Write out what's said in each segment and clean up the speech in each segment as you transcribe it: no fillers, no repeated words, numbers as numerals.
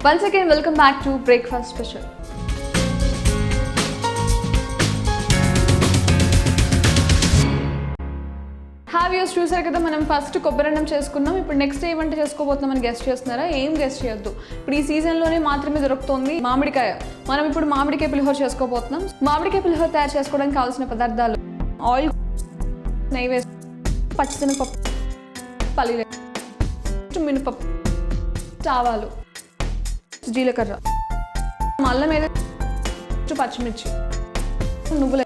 Once again, welcome back to Breakfast Special. Have చూసారు కదా, మనం ఫస్ట్ కొబ్బరన్నం చేసుకున్నాం. ఇప్పుడు నెక్స్ట్ ఏ వంట చేసుకోబోతున్నామని గెస్ట్ చేస్తున్నారా? ఏం గెస్ట్ చేయొద్దు. ఇప్పుడు ఈ సీజన్లోనే మాత్రమే దొరుకుతుంది మామిడికాయ. మనం ఇప్పుడు మామిడికాయ పులిహోర చేసుకోబోతున్నాం. మామిడికాయ పులిహోర తయారు చేసుకోవడానికి కావాల్సిన పదార్థాలు: ఆయిల్, నెయ్యి వేసి, పచ్చిశనగపప్పు, పల్లీలు, మినపప్పు, ఆవాలు, జీలకర్ర, అల్లం, పచ్చిమిర్చి, నువ్వులు,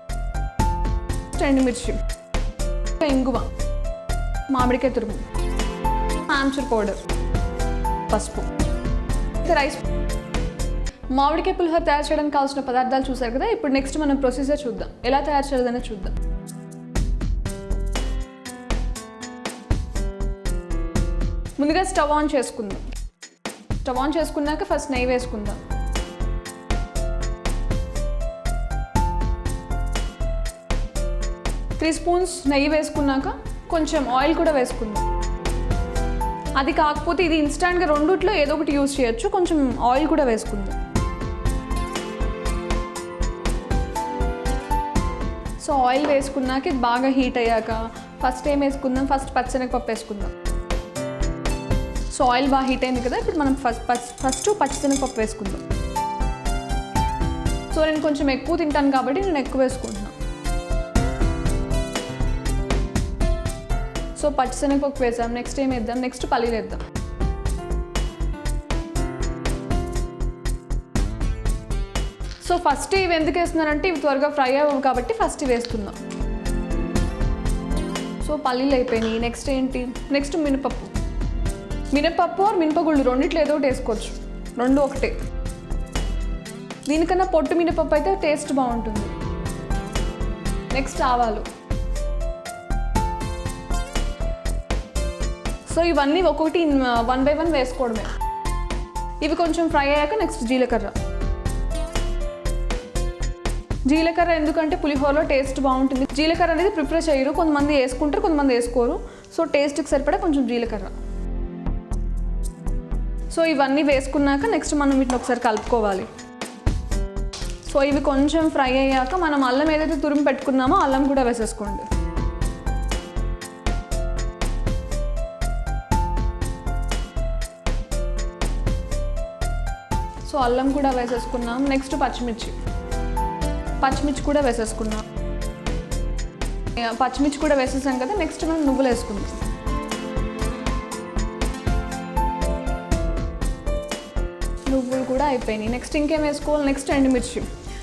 ఎండుమిర్చి, ఇంగువ, మామిడికాయ తురుము, ఆమ్చూర్ పౌడర్, పసుపు, రైస్. మామిడికాయ పులిహోర తయారు చేయడానికి కావాల్సిన పదార్థాలు చూసారు కదా. ఇప్పుడు నెక్స్ట్ మనం ప్రొసీజర్ చూద్దాం, ఎలా తయారు చేయాలని చూద్దాం. ముందుగా స్టవ్ ఆన్ చేసుకుందాం. స్టవ్ ఆన్ చేసుకున్నాక ఫస్ట్ నెయ్యి వేసుకుందాం. త్రీ స్పూన్స్ నెయ్యి వేసుకున్నాక కొంచెం ఆయిల్ కూడా వేసుకుందాం. అది కాకపోతే ఇది ఇన్స్టాంట్గా రెండిట్లో ఏదో ఒకటి యూజ్ చేయొచ్చు. కొంచెం ఆయిల్ కూడా వేసుకుందాం. సో ఆయిల్ వేసుకున్నాక ఇది బాగా హీట్ అయ్యాక ఫస్ట్ ఏం వేసుకుందాం? ఫస్ట్ పచ్చిశనగపప్పు వేసుకుందాం. సో ఆయిల్ బాగా హీట్ అయింది కదా, ఇప్పుడు మనం ఫస్ట్ పచ్చిశనగపప్పు వేసుకుందాం. సో నేను కొంచెం ఎక్కువ తింటాను కాబట్టి నేను ఎక్కువ వేసుకుంటున్నాను. సో పచ్చిశనగపప్పు వేసాం. నెక్స్ట్ ఏం వేద్దాం? నెక్స్ట్ పల్లీలు వేద్దాం. సో ఫస్ట్ ఇవి ఎందుకు వేస్తున్నారంటే ఇవి త్వరగా ఫ్రై అవ్వవు కాబట్టి ఫస్ట్ ఇవి వేస్తున్నాం. సో పల్లీలు అయిపోయినాయి. నెక్స్ట్ ఏంటి? నెక్స్ట్ మినపప్పు. మినపప్పు ఆర్ మినపగుళ్ళు రెండిట్లో ఏదో ఒకటి వేసుకోవచ్చు, రెండు ఒకటే. దీనికన్నా పొట్టు మినపప్పు అయితే టేస్ట్ బాగుంటుంది. నెక్స్ట్ ఆవాలు. సో ఇవన్నీ ఒక్కొక్కటి 1 by 1 వేసుకోవడమే. ఇవి కొంచెం ఫ్రై అయ్యాక నెక్స్ట్ జీలకర్ర. జీలకర్ర ఎందుకంటే పులిహోరలో టేస్ట్ బాగుంటుంది. జీలకర్ర అనేది ప్రిఫర్ చేయరు, కొంతమంది వేసుకుంటారు, కొంతమంది వేసుకోరు. సో టేస్ట్కి సరిపడా కొంచెం జీలకర్ర. సో ఇవన్నీ వేసుకున్నాక నెక్స్ట్ మనం వీటిని ఒకసారి కలుపుకోవాలి. సో ఇవి కొంచెం ఫ్రై అయ్యాక మనం అల్లం ఏదైతే తురిమి పెట్టుకున్నామో అల్లం కూడా వేసేసుకోండి. సో అల్లం కూడా వేసేసుకున్నాం. నెక్స్ట్ పచ్చిమిర్చి కూడా వేసేసుకున్నాం. పచ్చిమిర్చి కూడా వేసేసాం కదా. నెక్స్ట్ మనం నువ్వులు వేసుకుందాం. నువ్వులు కూడా అయిపోయినాయి. నెక్స్ట్ ఇంకేం వేసుకోవాలి? నెక్స్ట్ ఎండుమిర్చి.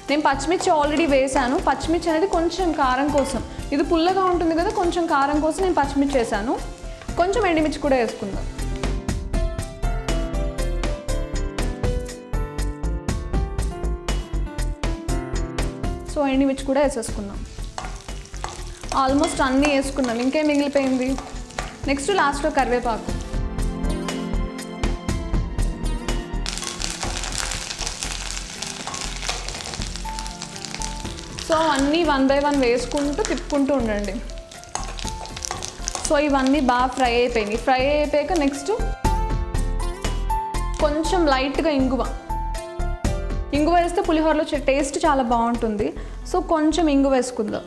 నేను పచ్చిమిర్చి ఆల్రెడీ వేసాను. పచ్చిమిర్చి అనేది కొంచెం కారం కోసం, ఇది పుల్లగా ఉంటుంది కదా, కొంచెం కారం కోసం నేను పచ్చిమిర్చి వేసాను. కొంచెం ఎండుమిర్చి కూడా వేసుకుందాం. సో ఎండుమిర్చి కూడా వేసేసుకుందాం. ఆల్మోస్ట్ అన్నీ వేసుకున్నాం. ఇంకేం మిగిలిపోయింది? నెక్స్ట్ లాస్ట్లో కరివేపాకు. సో అన్నీ 1 by 1 వేసుకుంటూ తిప్పుకుంటూ ఉండండి. సో ఇవన్నీ బాగా ఫ్రై అయిపోయినాయి. ఫ్రై అయిపోయాక నెక్స్ట్ కొంచెం లైట్గా ఇంగువ వేస్తే పులిహోరలో టేస్ట్ చాలా బాగుంటుంది. సో కొంచెం ఇంగువ వేసుకుందాం.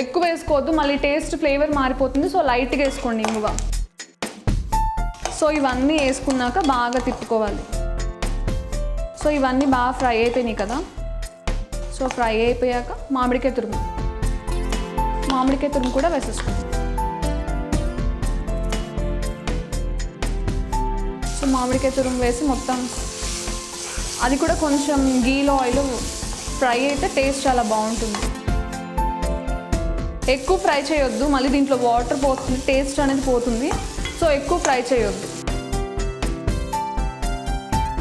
ఎక్కువ వేసుకోవద్దు, మళ్ళీ టేస్ట్ ఫ్లేవర్ మారిపోతుంది. సో లైట్గా వేసుకోండి ఇంగువ. సో ఇవన్నీ వేసుకున్నాక బాగా తిప్పుకోవాలి. సో ఇవన్నీ బాగా ఫ్రై అయిపోయినాయి కదా. సో ఫ్రై అయిపోయాక మామిడికాయ తురుము కూడా వేసేసుకోండి. సో మామిడికాయ తురుము వేసి మొత్తం అది కూడా కొంచెం గీలో ఆయిల్ ఫ్రై అయితే టేస్ట్ చాలా బాగుంటుంది. ఎక్కువ ఫ్రై చేయొద్దు, మళ్ళీ దీంట్లో వాటర్ పోతుంది, టేస్ట్ అనేది పోతుంది. సో ఎక్కువ ఫ్రై చేయొద్దు.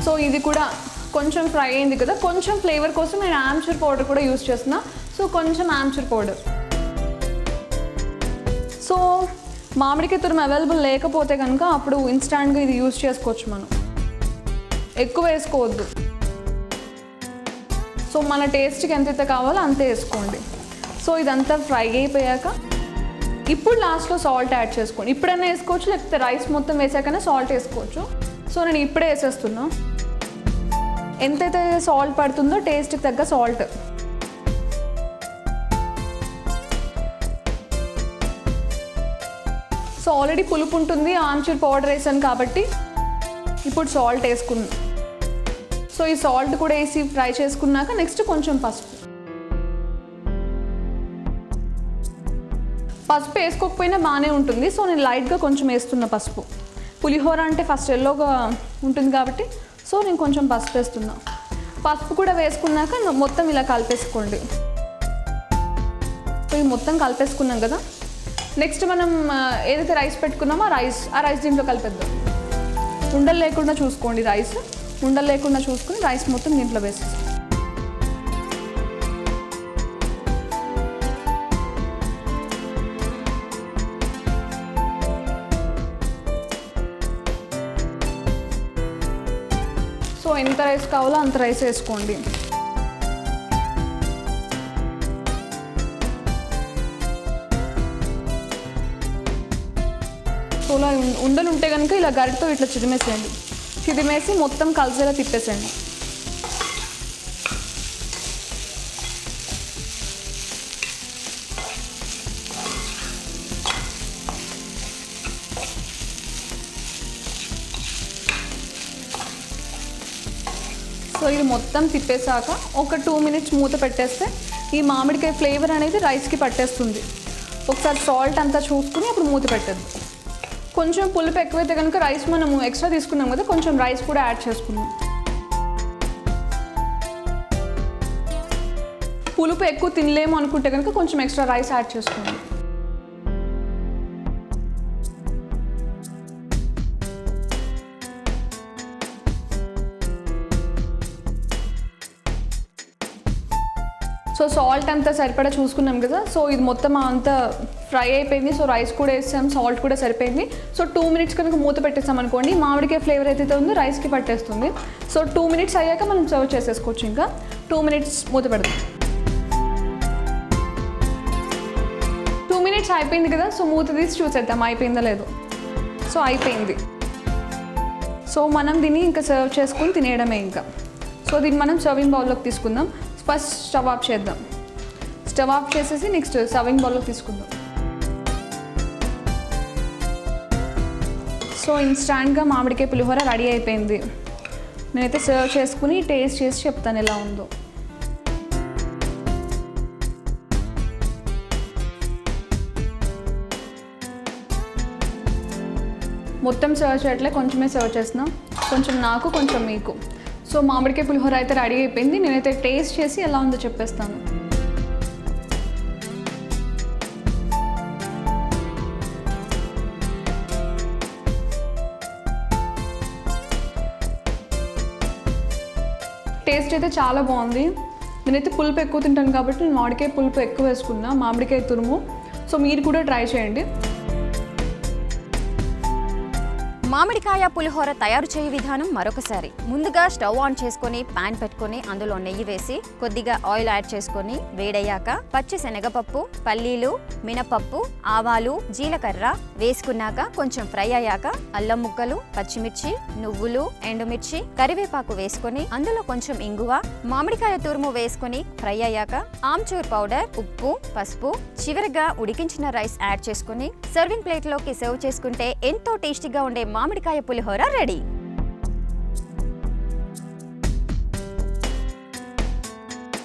సో ఇది కూడా కొంచెం ఫ్రై అయింది కదా, కొంచెం ఫ్లేవర్ కోసం నేను ఆమ్చూర్ పౌడర్ కూడా యూజ్ చేస్తున్నా. సో కొంచెం ఆమ్చూర్ పౌడర్. సో మామిడికాయ తురుము అవైలబుల్ లేకపోతే కనుక అప్పుడు ఇన్స్టాంట్గా ఇది యూజ్ చేసుకోవచ్చు మనం. ఎక్కువ వేసుకోవద్దు. సో మన టేస్ట్కి ఎంత కావాలో అంతే వేసుకోండి. సో ఇదంతా ఫ్రై అయిపోయాక ఇప్పుడు లాస్ట్లో సాల్ట్ యాడ్ చేసుకోండి. ఇప్పుడైనా వేసుకోవచ్చు, లేకపోతే రైస్ మొత్తం వేసాకనే సాల్ట్ వేసుకోవచ్చు. సో నేను ఇప్పుడే వేసేస్తున్నా. ఎంతైతే సాల్ట్ పడుతుందో టేస్ట్కి తగ్గ సాల్ట్. సో ఆల్రెడీ పులుపు ఉంటుంది, ఆమ్చూర్ పౌడర్ వేసాను కాబట్టి ఇప్పుడు సాల్ట్ వేసుకున్నాం. సో ఈ సాల్ట్ కూడా వేసి ఫ్రై చేసుకున్నాక నెక్స్ట్ కొంచెం పసుపు వేసుకోకపోయినా బాగానే ఉంటుంది. సో నేను లైట్గా కొంచెం వేస్తున్నా పసుపు. పులిహోర అంటే ఫస్ట్ ఎల్లోగా ఉంటుంది కాబట్టి సో నేను కొంచెం పసుపు వేస్తున్నా. పసుపు కూడా వేసుకున్నాక మొత్తం ఇలా కలిపేసుకోండి. సో ఇది మొత్తం కలిపేసుకున్నాం కదా. నెక్స్ట్ మనం ఏదైతే రైస్ పెట్టుకున్నామో ఆ రైస్ దీంట్లో కలిపేద్దాం. ఉండలు లేకుండా చూసుకోండి, ఉండలు లేకుండా చూసుకుని రైస్ మొత్తం దీంట్లో వేసేసి సో ఎంత రైస్ కావాలో అంత రైస్ వేసుకోండి. సో ఇలా ఉండలు ఉంటే కనుక ఇలా గరిటతో ఇట్లా చిదిమేసి మొత్తం కలిసేలా తిప్పేసేయండి. సో ఇది మొత్తం తిప్పేసాక ఒక 2 మినిట్స్ మూత పెట్టేస్తే ఈ మామిడికాయ ఫ్లేవర్ అనేది రైస్కి పట్టేస్తుంది. ఒకసారి సాల్ట్ అంతా చూసుకుని అప్పుడు మూత పెట్టద్దు. కొంచెం పులుపు ఎక్కువైతే కనుక రైస్ మనము ఎక్స్ట్రా తీసుకున్నాం కదా, కొంచెం రైస్ కూడా యాడ్ చేసుకున్నాం. పులుపు ఎక్కువ తినలేము అనుకుంటే కనుక కొంచెం ఎక్స్ట్రా రైస్ యాడ్ చేసుకున్నాం. సో సాల్ట్ అంతా సరిపడా చూసుకున్నాం కదా. సో ఇది మొత్తం అంతా ఫ్రై అయిపోయింది. సో రైస్ కూడా వేసాం, సాల్ట్ కూడా సరిపోయింది. సో 2 మినిట్స్ కనుక మూత పెట్టేస్తాం అనుకోండి, మామిడికాయ ఫ్లేవర్ అయితే ఉందో రైస్కి పట్టేస్తుంది. సో 2 మినిట్స్ అయ్యాక మనం సర్వ్ చేసేసుకోవచ్చు. ఇంకా 2 మినిట్స్ మూత పెడదాం. 2 మినిట్స్ అయిపోయింది కదా. సో మూత తీసి చూసేద్దాం అయిపోయిందా లేదు. సో అయిపోయింది. సో మనం దీన్ని ఇంకా సర్వ్ చేసుకుని తినేయడమే ఇంకా. సో దీన్ని మనం సర్వింగ్ బౌల్లోకి తీసుకుందాం. ఫస్ట్ స్టవ్ ఆఫ్ చేద్దాం. స్టవ్ ఆఫ్ చేసేసి నెక్స్ట్ సర్వింగ్ బౌల్లోకి తీసుకుందాం. సో ఇన్స్టాంట్గా మామిడికాయ పులిహోర రెడీ అయిపోయింది. నేనైతే సర్వ్ చేసుకుని టేస్ట్ చేసి చెప్తాను ఎలా ఉందో. మొత్తం సర్వ్ చేయట్లే, కొంచెమే సర్వ్ చేస్తున్నాం. కొంచెం నాకు, కొంచెం మీకు. సో మామిడికాయ పులిహోర అయితే రెడీ అయిపోయింది. నేనైతే టేస్ట్ చేసి ఎలా ఉందో చెప్పేస్తాను. టేస్ట్ అయితే చాలా బాగుంది. నేనైతే పులుపు ఎక్కువ తింటాను కాబట్టి నేను మామిడికాయ పులుపు ఎక్కువ వేసుకున్నా, మామిడికాయ తురుము. సో మీరు కూడా ట్రై చేయండి. మామిడికాయ పులిహోర తయారు చేయు విధానం మరొకసారి. ముందుగా స్టవ్ ఆన్ చేసుకొని పాన్ పెట్టుకొని అందులో నెయ్యి వేసి కొద్దిగా ఆయిల్ యాడ్ చేసుకొని వేడయ్యాక పచ్చి శనగపప్పు, పల్లీలు, మినపప్పు, ఆవాలు, జీలకర్ర వేసుకున్నాక కొంచెం ఫ్రై అయ్యాక అల్లం ముక్కలు, పచ్చిమిర్చి, నువ్వులు, ఎండుమిర్చి, కరివేపాకు వేసుకొని అందులో కొంచెం ఇంగువ, మామిడికాయ తురుము వేసుకొని ఫ్రై అయ్యాక ఆమ్చూర్ పౌడర్, ఉప్పు, పసుపు, చివరిగా ఉడికించిన రైస్ యాడ్ చేసుకొని సర్వింగ్ ప్లేట్లోకి సర్వ్ చేసుకుంటే ఎంతో టేస్టీగా ఉండే మామిడికాయ పులిహోర రెడీ.